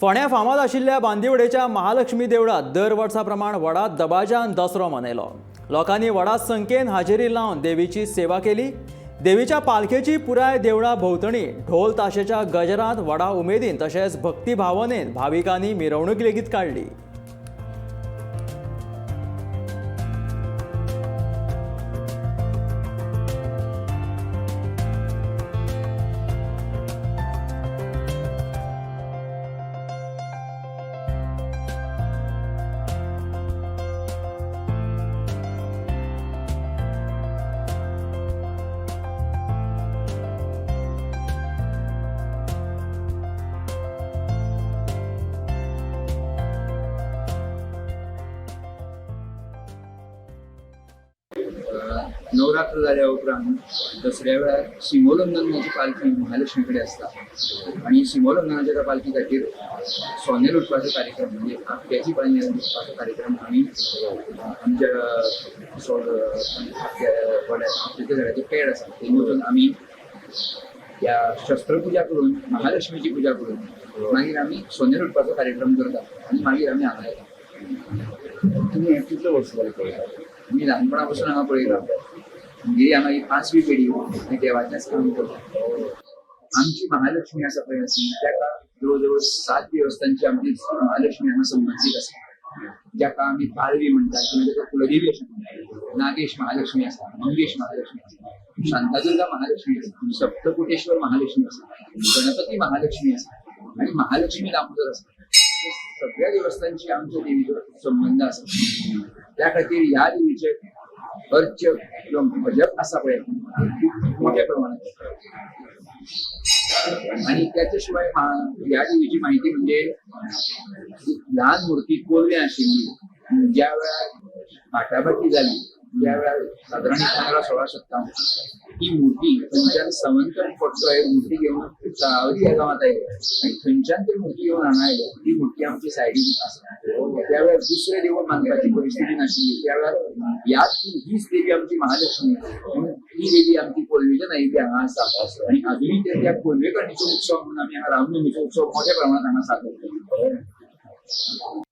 फोंड्या फामाद आशिल्ल्या बांदिवडेच्या महालक्ष्मी देवळात दर वर्सा प्रमाण व्हडा दबाज्यान दसरो मनयलो। लोकांनी व्हडा संख्येन हाजेरी लावन देवीची सेवा केली। देवीच्या पालखेची पुराय देवळा भोंवतणी ढोल ताशेच्या गजरांत व्हडा उमेदीन तशेंच भक्ती भावनेन भाविकांनी मिरवणूक लेगीत काडली। नवरात्र झाल्या उपरांत दसऱ्या वेळार सिमोलंघनाची पालखी महालक्ष्मीकडे असता आणि सिमोलंघनाच्या त्या पालखी खातीर सोने लुटपाचो कार्यक्रम म्हणजे आपट्याची पाणी लुटपाचो कार्यक्रम आमी आमच्या घराचे पेड आसा ते वचून आमी या शस्त्रपूजा करून महालक्ष्मीची पूजा करून मागीर आमी सोने लुटपाचो कार्यक्रम करता आणि मागीर आमी हांगा येता। तुम्ही हे कितले वर्ष जाले पळयता? मी ल्हानपणा पासून हांगा पळयता म्हणजे हांगा 5वी पिढी आनी देवाचेंच काम करता। आमची महालक्ष्मी आसा पळय ताका जवळ जवळ 7 देवस्थानची आमची महालक्ष्मी हांगा संबंधीत आसा, जाका आमी पाळवी म्हणटात किंवा ताका कुलदेवी अशें म्हणटात। नागेश महालक्ष्मी आसा, मंगेश महालक्ष्मी आसा, शांतादुर्गा महालक्ष्मी आसा, सप्तकोटेश्वर महालक्ष्मी आसा, गणपती महालक्ष्मी आसा आणि महालक्ष्मी दामोदर आसा। सगळ्या देवस्थानची आमच्या देवीचो संबंध आसा। त्या खातीर ह्या देवीचे अर्च्य किंवा भजप आसा पळय खूप मोठ्या प्रमाणात आणि त्याच्या शिवाय ह्या देवीची माहिती म्हणजे लहान मूर्ती कोलवे आशिल्ली ज्या वेळार भाटाभाटी जाली ज्या वेळार साधारण 15-16 ही मूर्ती थंयच्यान संवंतन पडतो हे मूर्ती घेऊन तळावली ह्या गावात आयले आणि थंयच्यान ती मूर्ती घेऊन हांगा आयले। ती मूर्ती आमची सायडीन आसा। त्या वेळार दुसरे देव मानपाची परिस्थिती नाशिल्ली, त्या वेळार ह्याच हीच देवी आमची महालक्ष्मी म्हणून ही देवी आमची कोलवेच्या नायिबी हांगा आसा आणि अजूनही त्या कोलवेकरणीचो उत्सव म्हणून आमी हांगा रामनवमीचो उत्सव मोठ्या प्रमाणात हांगा साजरो करता।